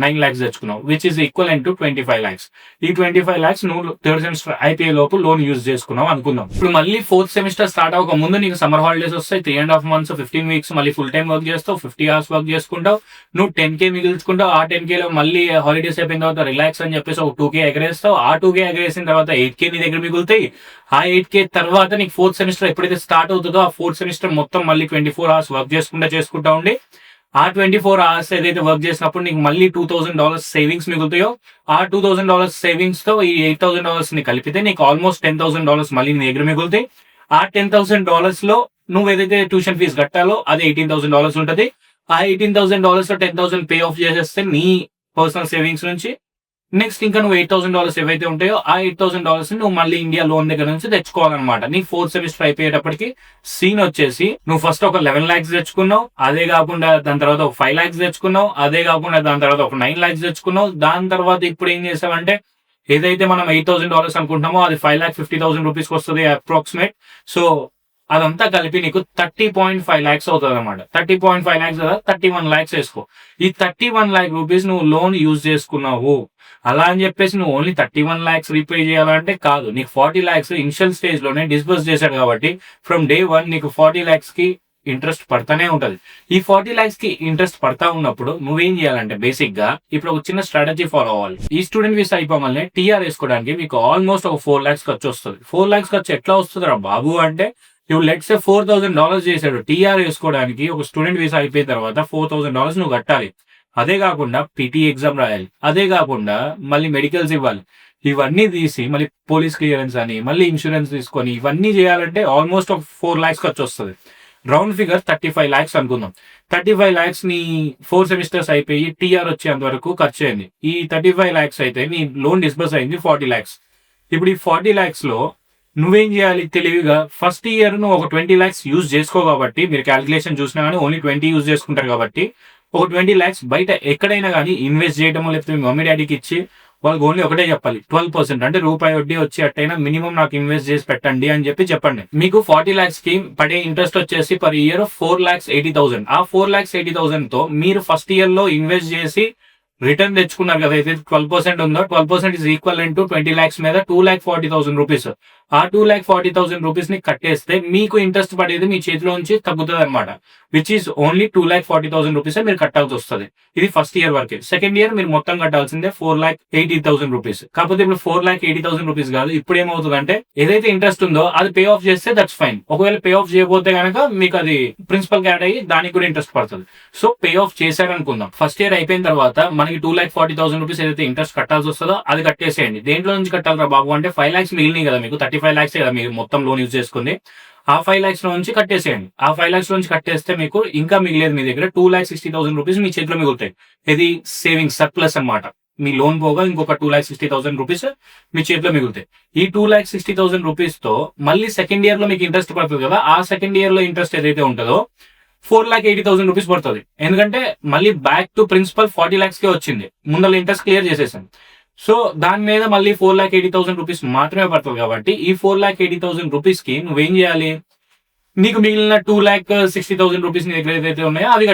9 lakhs తెచ్చుకున్నావు, which is equal to 25 lakhs. ఈ 25 lakhs నువ్వు థర్డ్ సెమిస్టర్ అయిపోయే లోపు లోన్ యూజ్ చేసుకున్నావు అనుకుందాం. ఇప్పుడు మళ్ళీ ఫోర్త్ సెమిస్టర్ స్టార్ట్ అవ్వక ముందు నీకు సమ్మర్ హాలిడేస్ వస్తాయి, 3.5 months 15 weeks మళ్ళీ ఫుల్ టైం వర్క్ చేస్తావు, 50 hours వర్క్ చేసుకుంటావు, నువ్వు 10K మిగుల్చుకుంటావు. ఆ 10K లో మళ్ళీ హాలిడేస్ అయిపోయిన తర్వాత రిలాక్స్ అని చెప్పేసి ఒక 2K ఎగరేస్తావు. ఆ 2K ఎగరేసిన తర్వాత 8K నీ దగ్గర మిగులుతాయి. ఆ 8K తర్వాత నీకు ఫోర్త్ సెమిస్టర్ ఎప్పుడైతే స్టార్ట్ అవుతుందో ఆ ఫోర్త్ సెమిస్టర్ మొత్తం మళ్ళీ 24 hours వర్క్ చేసుకుంటా ఉండి, ఆ 24 hours ఏదైతే వర్క్ చేసినప్పుడు నీకు మళ్ళీ $2,000 సేవింగ్స్ మిగులుతాయో, ఆ $2,000 సేవింగ్స్ తో ఈ $8,000 ని కలిపితే నీకు ఆల్మోస్ట్ $10,000 మళ్ళీ నీ దగ్గర మిగులుతాయి. ఆ $10,000 లో నువ్వు ఏదైతే ట్యూషన్ ఫీజు కట్టాలో అది $18,000 ఉంటుంది. ఆ $18,000 లో 10,000 పే ఆఫ్ చేసేస్తే నీ పర్సనల్ సేవింగ్స్ నుంచి నెక్స్ట్ ఇంకా నువ్వు $8,000 ఏవైతే ఉంటాయో ఆ $8,000 నువ్వు మళ్ళీ ఇండియా లోన్ దగ్గర నుంచి తెచ్చుకోవాలన్నమాట. నీ ఫోర్త్ సెమిస్టర్ అయిపోయేటప్పటికి సీన్ వచ్చేసి నువ్వు ఫస్ట్ ఒక 11 lakhs తెచ్చుకున్నావు, అదే కాకుండా దాని తర్వాత ఒక 5 lakhs తెచ్చుకున్నావు, అదే కాకుండా దాని తర్వాత ఒక 9 lakhs తెచ్చుకున్నావు. దాని తర్వాత ఇప్పుడు ఏం చేసావంటే ఏదైతే మనం $8,000 అనుకుంటున్నామో అది 5,50,000 రూపీస్ వస్తుంది అప్రాక్సిమేట్. సో అదంతా కలిపి నీకు 30.5 lakhs అవుతుంది అనమాట. 30.5 lakhs కదా, 31 lakhs వేసుకో. ఈ 31 lakh rupees నువ్వు లోన్ యూజ్ చేసుకున్నావు. అలా అని చెప్పేసి నువ్వు ఓన్లీ 31 lakhs రీపే చేయాలంటే కాదు, నీకు 40 lakhs ఇనిషియల్ స్టేజ్ లోనే డిస్బర్స్ చేశాడు కాబట్టి ఫ్రమ్ day 1 నీకు 40 lakhs కి ఇంట్రెస్ట్ పడతానే ఉంటది. ఈ 40 lakhs కి ఇంట్రెస్ట్ పడతా ఉన్నప్పుడు నువ్వేం చేయాలంటే బేసిక్ గా ఇప్పుడు ఒక చిన్న స్ట్రాటజీ ఫాలో అవ్వాలి. ఈ స్టూడెంట్ వీసా అయిపోవాలనే టీఆర్ వేసుకోవడానికి మీకు ఆల్మోస్ట్ ఒక 4 lakhs ఖర్చు వస్తుంది. 4 lakhs ఖర్చు ఎట్లా వస్తుంది రా బాబు అంటే, ఇప్పుడు లెట్స్ సే $4,000 చేశాడు టీఆర్ వేసుకోవడానికి. ఒక స్టూడెంట్ వీసా అయిపోయిన తర్వాత $4,000 నువ్వు కట్టాలి. అదే కాకుండా పీటీ ఎగ్జామ్ రాయాలి, అదే కాకుండా మళ్ళీ మెడికల్స్ ఇవ్వాలి. ఇవన్నీ తీసి మళ్ళీ పోలీస్ క్లియరెన్స్ అని మళ్ళీ ఇన్సూరెన్స్ తీసుకొని ఇవన్నీ చేయాలంటే ఆల్మోస్ట్ ఒక 4 lakhs ఖర్చు వస్తుంది. రౌండ్ ఫిగర్ 35 lakhs అనుకుందాం. 35 lakhs నీ 4 సెమిస్టర్స్ అయిపోయి టీఆర్ వచ్చేంత వరకు ఖర్చు అయింది. ఈ 35 lakhs అయితే నీ లోన్ డిస్బర్స్ అయింది 40 lakhs. ఇప్పుడు ఈ 40 lakhs లో నువ్వేం చేయాలి తెలివిగా, ఫస్ట్ ఇయర్ నువ్వు ఒక 20 lakhs యూజ్ చేసుకో కాబట్టి, మీరు క్యాలిక్యులేషన్ చూసినా కానీ ఓన్లీ 20 యూజ్ చేసుకుంటారు కాబట్టి ఒక 20 lakhs బయట ఎక్కడైనా కానీ ఇన్వెస్ట్ చేయడమో లేకపోతే మీ మమ్మీ డాడీకి ఇచ్చి వాళ్ళకి ఓన్లీ ఒకటే చెప్పాలి, 12% అంటే రూపాయి వడ్డీ వచ్చి అట్టైనా మినిమం నాకు ఇన్వెస్ట్ చేసి పెట్టండి అని చెప్పండి. మీకు 40 lakhs కి పడే ఇంట్రెస్ట్ వచ్చేసి పర్ ఇయర్ 4,80,000. ఆ 4,80,000 తో మీరు ఫస్ట్ ఇయర్ లో ఇన్వెస్ట్ చేసి రిటర్న్ తెచ్చుకున్నారు కదా, అయితే 12% ఉందో 12% ఈజ్ ఈక్వల్ టు 20 lakhs మీద 2,40,000 రూపీస్. ఆ 2,40,000 రూపీస్ ని కట్టేస్తే మీకు ఇంట్రెస్ట్ పడేది మీ చేతిలో నుంచి తగ్గుతుంది అనమాట. విచ్ ఈస్ ఓన్లీ 2,40,000 రూపీస్ మీరు కట్టాల్సి వస్తుంది. ఇది ఫస్ట్ ఇయర్ వరకే. సెకండ్ ఇయర్ మీరు మొత్తం కట్టాల్సిందే 4,80,000 రూపీస్. కాకపోతే ఇప్పుడు 4,80,000 రూపీస్ కాదు, ఇప్పుడు ఏమవుతుందంటే ఏదైతే ఇంట్రెస్ట్ ఉందో అది పే ఆఫ్ చేస్తే దట్స్ ఫైన్. ఒకవేళ పే ఆఫ్ చేయకపోతే కనుక మీకు అది ప్రిన్సిపల్ యాడ్ అయ్యి దానికి కూడా ఇంట్రెస్ట్ పడుతుంది. సో పే ఆఫ్ చేశారనుకుందాం. ఫస్ట్ ఇయర్ అయిపోయిన తర్వాత మనకి 2,40,000 రూపీస్ ఏదైతే ఇంట్రెస్ట్ కట్టాల్సి వస్తుందో అది కట్టేసేయండి. దేంట్లో నుంచి కట్టాలరా బాబు అంటే 5 lakhs మిగిలినాయి కదా మీకు, 35 lakhs కదా మీరు మొత్తం లోన్ యూజ్ చేసుకుంది. ఆ 5 lakhs లో నుంచి కట్టేసేయండి. ఆ 5 lakhs నుంచి కట్టేస్తే మీకు ఇంకా మిగిలేదు మీ దగ్గర 2,60,000 రూపీస్ మీ చేతిలో మిగులుతాయి. ఇది సేవింగ్ సర్ప్లస్ అనమాట. మీ లోన్ పోగా ఇంకొక 2,60,000 రూపీస్ మీ చేతిలో మిగులుతాయి. ఈ 2,60,000 రూపీస్ తో మళ్ళీ సెకండ్ ఇయర్ లో మీకు ఇంట్రెస్ట్ పడుతుంది కదా, ఆ సెకండ్ ఇయర్ లో ఇంట్రెస్ట్ ఏదైతే ఉంటుందో 4,80,000 రూపీస్ పడుతుంది. ఎందుకంటే మళ్ళీ బ్యాక్ టు ప్రిన్సిపల్ 40 lakhs కే వచ్చింది, ముందర ఇంట్రెస్ట్ క్లియర్ చేసేసాను. సో దాని మీద మళ్ళీ 4,80,000 రూపీస్ మాత్రమే పడుతుంది. కాబట్టి ఈ 4,80,000 రూపీస్ కి నువ్వేం చేయాలి, నీకు మిగిలిన 2,60,000 రూపీస్ నీ దగ్గర ఏదైతే ఉన్నాయో అవి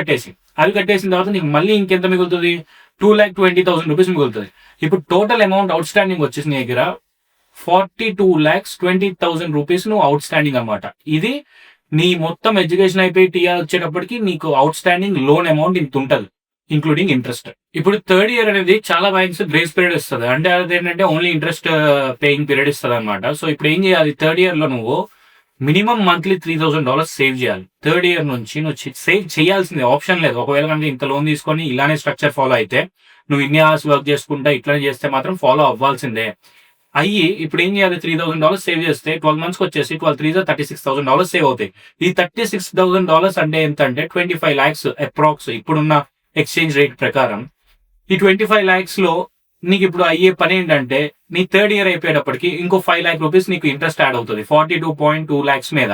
కట్టేసిన తర్వాత నీకు మళ్ళీ ఇంకెంత మిగులుతుంది, 2,20,000 రూపీస్ మిగులుతుంది. ఇప్పుడు టోటల్ అమౌంట్ అవుట్ స్టాండింగ్ వచ్చేసి నీ దగ్గర 42,20,000 రూపీస్ నువ్వు అవుట్ స్టాండింగ్ అనమాట. ఇది నీ మొత్తం ఎడ్యుకేషన్ అయిపోయి టీఆర్ వచ్చేటప్పటికి నీకు అవుట్ స్టాండింగ్ లోన్ అమౌంట్ ఇంత ఉంటుంది, ఇంక్లూడింగ్ ఇంట్రెస్ట్. ఇప్పుడు థర్డ్ ఇయర్ అనేది చాలా బ్యాంక్స్ గ్రేస్ పీరియడ్ ఇస్తుంది, అంటే అదేంటంటే ఓన్లీ ఇంట్రెస్ట్ పేయింగ్ పీరియడ్ ఇస్తుంది అనమాట. సో ఇప్పుడు ఏం చేయాలి, థర్డ్ ఇయర్ లో నువ్వు మినిమం మంత్లీ $3,000 సేవ్ చేయాలి. థర్డ్ ఇయర్ నుంచి నువ్వు సేవ్ చేయాల్సిందే, ఆప్షన్ లేదు. ఒకవేళ కనుక ఇంత లోన్ తీసుకొని ఇలానే స్ట్రక్చర్ ఫాలో అయితే, నువ్వు ఇన్ని అవర్స్ వర్క్ చేసుకుంటా ఇట్లానే చేస్తే మాత్రం ఫాలో అవ్వాల్సిందే. ఇప్పుడు ఏం చేయాలి, $3,000 సేవ్ చేస్తే 12 months వచ్చేసి 12 3 $36,000 సేవ్ అవుతాయి. ఈ $36,000 అంటే ఎంత అంటే 25 lakhs అప్రాక్స్ ఇప్పుడున్న ఎక్స్చేంజ్ రేట్ ప్రకారం. ఈ 25 lakhs లో నీకు ఇప్పుడు అయ్యే పని ఏంటంటే, నీ థర్డ్ ఇయర్ అయిపోయేటప్పటికి ఇంకో 5 lakh రూపీస్ నీకు ఇంట్రెస్ట్ యాడ్ అవుతుంది. 42.2 lakhs మీద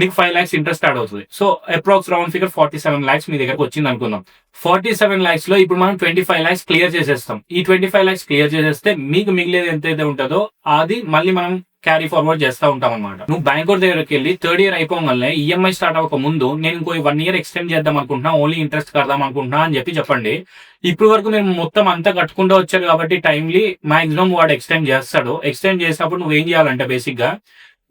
నీకు 5 lakhs ఇంట్రెస్ట్ యాడ్ అవుతుంది. So approx round figure 47 lakhs మీ దగ్గరకు వచ్చింది అనుకుందాం. 47 lakhs లో ఇప్పుడు మనం 25 lakhs క్లియర్ చేసేస్తాం. ఈ 25 lakhs క్లియర్ చేసేస్తే మీకు మిగిలేదు ఎంతైతే ఉంటుందో అది మళ్ళీ మనం క్యారీ ఫార్వర్డ్ చేస్తూ ఉంటాం అనమాట. నువ్వు బ్యాంక్ దగ్గరికి వెళ్ళి థర్డ్ ఇయర్ అయిపోగానే ఈఎంఐ స్టార్ట్ అవ్వక ముందు నేను ఇంకో 1 year ఎక్స్టెండ్ చేద్దాం అనుకుంటున్నా, ఓన్లీ ఇంట్రెస్ట్ కడదాం అనుకుంటున్నా అని చెప్పండి. ఇప్పుడు వరకు మేము మొత్తం అంతా కట్టుకుంటూ వచ్చారు కాబట్టి టైమ్లీ మాక్సిమం వాడు ఎక్స్టెండ్ చేస్తాడు. ఎక్స్టెండ్ చేసినప్పుడు నువ్వు ఏం చేయాలంటే బేసిక్ గా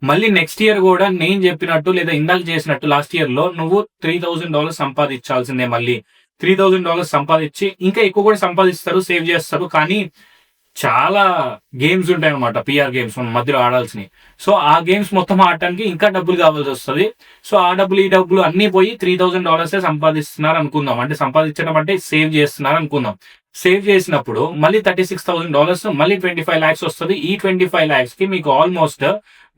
మళ్ళీ నెక్స్ట్ ఇయర్ కూడా నేను చెప్పినట్టు లేదా ఇందాక చేసినట్టు లాస్ట్ ఇయర్ లో నువ్వు $3,000 సంపాదించాల్సిందే. మళ్ళీ $3,000 సంపాదించి ఇంకా ఎక్కువ కూడా సంపాదిస్తారు, సేవ్ చేస్తారు. కానీ చాలా గేమ్స్ ఉంటాయి అనమాట, పిఆర్ గేమ్స్ మన మధ్యలో ఆడాల్సినవి. సో ఆ గేమ్స్ మొత్తం ఆడటానికి ఇంకా డబ్బులు కావాల్సి వస్తుంది. సో ఆ డబ్బులు ఈ డబ్బులు అన్ని పోయి $3,000 సంపాదిస్తున్నారు అనుకుందాం, అంటే సంపాదించడం అంటే సేవ్ చేస్తున్నారు అనుకుందాం. సేవ్ చేసినప్పుడు మళ్ళీ $36,000 మళ్ళీ 25 lakhs వస్తుంది. ఈ 25 lakhs కి మీకు ఆల్మోస్ట్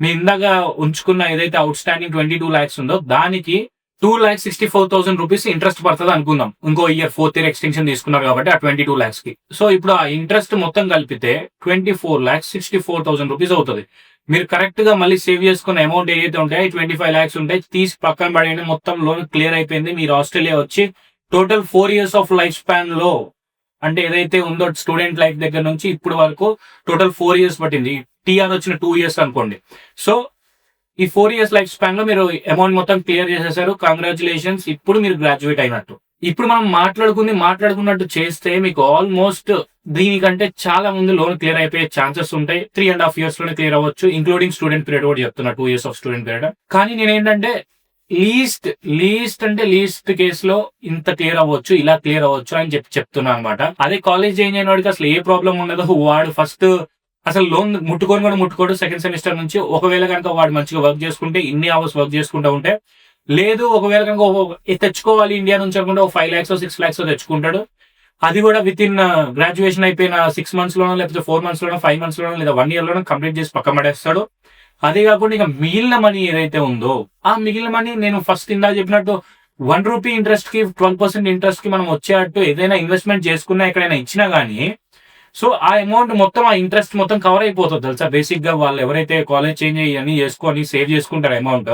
మీ ఇందాక ఉంచుకున్న ఏదైతే అవుట్ స్టాండింగ్ 22 lakhs ఉందో దానికి 2,64,000 రూపీస్ ఇంట్రెస్ట్ పడుతుంది అనుకుందాం. ఇంకో ఇయర్ 4th year ఎక్స్టెన్షన్ తీసుకున్నారు కాబట్టి ఆ 22 lakhs కి. సో ఇప్పుడు ఆ ఇంట్రెస్ట్ మొత్తం కలిపితే 24,64,000 రూపీస్ అవుతుంది. మీరు కరెక్ట్ గా మళ్ళీ సేవ్ చేసుకున్న అమౌంట్ ఏదైతే ఉంటాయో 25 lakhs ఉంటాయి, తీసి పక్కన పడేయండి. మొత్తం లోన్ క్లియర్ అయిపోయింది. మీరు ఆస్ట్రేలియా వచ్చి total 4 years of life span లో, అంటే ఏదైతే ఉందో స్టూడెంట్ లైఫ్ దగ్గర నుంచి ఇప్పుడు వరకు టోటల్ 4 years పట్టింది. టీఆర్ వచ్చిన 2 years అనుకోండి. సో ఈ 4 years లైఫ్ స్పాన్ లో మీరు అమౌంట్ మొత్తం క్లియర్ చేసేసారు. కంగ్రాచులేషన్స్, ఇప్పుడు మీరు గ్రాడ్యుయేట్ అయినట్టు. ఇప్పుడు మనం మాట్లాడుకున్నట్టు చేస్తే మీకు ఆల్మోస్ట్ దీనికంటే చాలా ముందు లోన్ క్లియర్ అయిపోయే ఛాన్సెస్ ఉంటాయి. 3.5 years లోనే క్లియర్ అవ్వచ్చు, ఇంక్లూడింగ్ స్టూడెంట్ పీరియడ్ కూడా చెప్తున్నా, 2 years ఆఫ్ స్టూడెంట్ పీరియడ్. కానీ నేనేంటంటే లీస్ట్ కేసులో ఇంత క్లియర్ అవ్వచ్చు, ఇలా క్లియర్ అవ్వచ్చు అని చెప్తున్నా అనమాట. అదే కాలేజ్ జాయిన్ అయిన వాడికి అసలు ఏ ప్రాబ్లం ఉండదు. వాడు ఫస్ట్ అసలు లోన్ ముట్టుకోడు సెకండ్ సెమిస్టర్ నుంచి. ఒకవేళ కనుక వాడు మంచిగా వర్క్ చేసుకుంటే ఇన్ని అవర్స్ వర్క్ చేసుకుంటూ ఉంటే, లేదు ఒకవేళ కనుక తెచ్చుకోవాలి ఇండియా నుంచి అనుకుంటే 5 lakhs 6 lakhs తెచ్చుకుంటాడు. అది కూడా విత్ ఇన్ గ్రాడ్యుయేషన్ అయిపోయిన 6 months లోనో లేకపోతే 4 months లోనో 5 months లోనో లేదా 1 year లోనో కంప్లీట్ చేసి పక్కన పడేస్తాడు. అదే కాకుండా ఇక మిగిలిన మనీ ఏదైతే ఉందో ఆ మిగిలిన మనీ నేను ఫస్ట్ ఇందా చెప్పినట్టు ₹1 ఇంట్రెస్ట్ కి 12% ఇంట్రెస్ట్ కి మనం వచ్చేటట్టు ఏదైనా ఇన్వెస్ట్మెంట్ చేసుకున్నా ఎక్కడైనా ఇచ్చినా గానీ, సో ఆ అమౌంట్ మొత్తం ఆ ఇంట్రెస్ట్ మొత్తం కవర్ అయిపోతుంది తెలుసా. బేసిక్ గా వాళ్ళు ఎవరైతే కాలేజ్ చేంజ్ అయ్యి చేసుకొని సేవ్ చేసుకుంటారు అమౌంట్,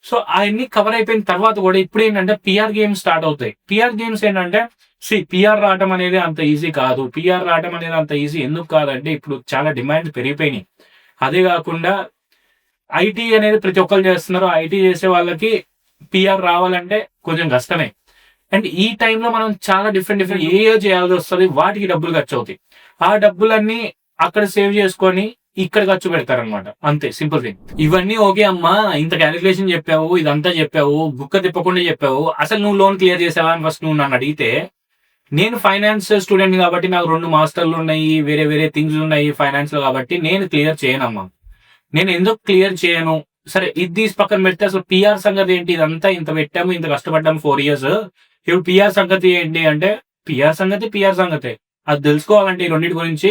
సో అవన్నీ కవర్ అయిపోయిన తర్వాత కూడా ఇప్పుడు ఏంటంటే పిఆర్ గేమ్స్ స్టార్ట్ అవుతాయి. పిఆర్ గేమ్స్ ఏంటంటే పిఆర్ రావడం అనేది అంత ఈజీ కాదు. పిఆర్ రావడం అనేది అంత ఈజీ ఎందుకు కాదంటే ఇప్పుడు చాలా డిమాండ్ పెరిగిపోయినాయి. అదే కాకుండా ఐటీ అనేది ప్రతి ఒక్కరు చేస్తున్నారు. ఐటీ చేసే వాళ్ళకి పిఆర్ రావాలంటే కొంచెం కష్టమే. అండ్ ఈ టైంలో మనం చాలా డిఫరెంట్ ఏ చేయాల్సి వస్తుంది, వాటికి డబ్బులు ఖర్చు అవుతాయి. ఆ డబ్బులన్నీ అక్కడ సేవ్ చేసుకొని ఇక్కడ ఖర్చు పెడతారనమాట. అంతే, సింపుల్ థింగ్. ఇవన్నీ ఓకే అమ్మా, ఇంత క్యాలిక్యులేషన్ చెప్పావు, ఇదంతా చెప్పావు, బుక్క తిప్పకుండా చెప్పావు, అసలు నువ్వు లోన్ క్లియర్ చేసావా అని ఫస్ట్ నువ్వు నన్ను అడిగితే, నేను ఫైనాన్స్ స్టూడెంట్ కాబట్టి నాకు 2 మాస్టర్లు ఉన్నాయి, వేరే వేరే థింగ్స్ ఉన్నాయి ఫైనాన్స్ లో కాబట్టి నేను క్లియర్ చేయనమ్మా. నేను ఎందుకు క్లియర్ చేయను? సరే ఇది తీసి పక్కన పెడితే అసలు పిఆర్ సంగతి ఏంటి? ఇదంతా ఇంత పెట్టాము, ఇంత కష్టపడ్డాము 4 years. ఇప్పుడు పిఆర్ సంగతి ఏంటి అంటే పిఆర్ సంగతే. అది తెలుసుకోవాలంటే ఈ రెండింటి గురించి,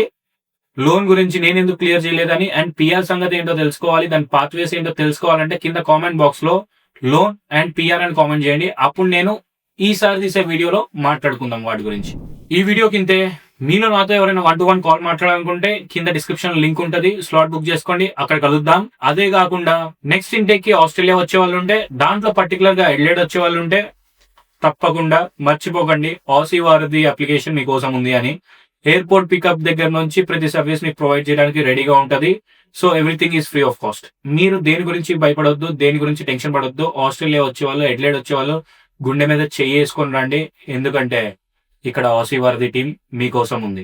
లోన్ గురించి నేను ఎందుకు క్లియర్ చేయలేదని అండ్ పిఆర్ సంగతి ఏంటో తెలుసుకోవాలి, దాని పాత్వేస్ ఏంటో తెలుసుకోవాలంటే కింద కామెంట్ బాక్స్ లో లోన్ అండ్ పిఆర్ అని కామెంట్ చేయండి. అప్పుడు నేను ఈసారి తీసే వీడియోలో మాట్లాడుకుందాం వాటి గురించి. ఈ వీడియో కింతే మీలో నాతో ఎవరైనా 1-to-1 కాల్ మాట్లాడాలనుకుంటే కింద డిస్క్రిప్షన్ లింక్ ఉంటుంది, స్లాట్ బుక్ చేసుకోండి, అక్కడ కలుద్దాం. అదే కాకుండా నెక్స్ట్ ఇంటేక్ కి ఆస్ట్రేలియా వచ్చే వాళ్ళు ఉంటే, దాంట్లో పర్టికులర్ గా ఎడ్లైడ్ వచ్చే వాళ్ళు ఉంటే తప్పకుండా మర్చిపోకండి ఆసీ వారధి అప్లికేషన్ మీకోసం ఉంది అని. ఎయిర్పోర్ట్ పికప్ దగ్గర నుంచి ప్రతి సర్వీస్ మీకు ప్రొవైడ్ చేయడానికి రెడీగా ఉంటది. So everything is free of cost. మీరు దేని గురించి భయపడొద్దు, దేని గురించి టెన్షన్ పడొద్దు. ఆస్ట్రేలియా వచ్చేవాళ్ళు, ఎడ్లైడ్ వచ్చేవాళ్ళు గుండె మీద చెయ్యేసుకొని రండి, ఎందుకంటే ఇక్కడ ఆసీ వారధి టీం మీకోసం ఉంది.